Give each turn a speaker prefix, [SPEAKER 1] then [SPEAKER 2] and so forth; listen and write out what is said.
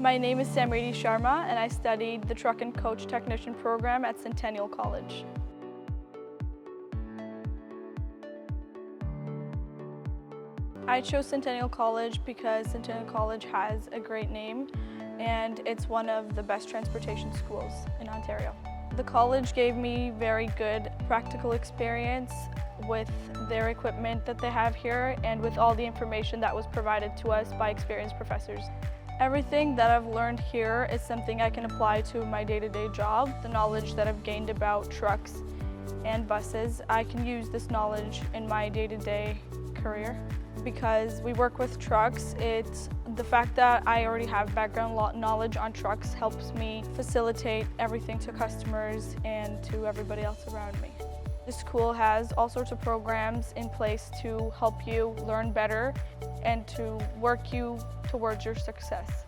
[SPEAKER 1] My name is Samridhi Sharma, and I studied the Truck and Coach Technician program at Centennial College. I chose Centennial College because Centennial College has a great name and it's one of the best transportation schools in Ontario. The college gave me very good practical experience with their equipment that they have here and with all the information that was provided to us by experienced professors. Everything that I've learned here is something I can apply to my day-to-day job. The knowledge that I've gained about trucks and buses, I can use this knowledge in my day-to-day career. Because we work with trucks, the fact that I already have background knowledge on trucks helps me facilitate everything to customers and to everybody else around me. The school has all sorts of programs in place to help you learn better and to work you towards your success.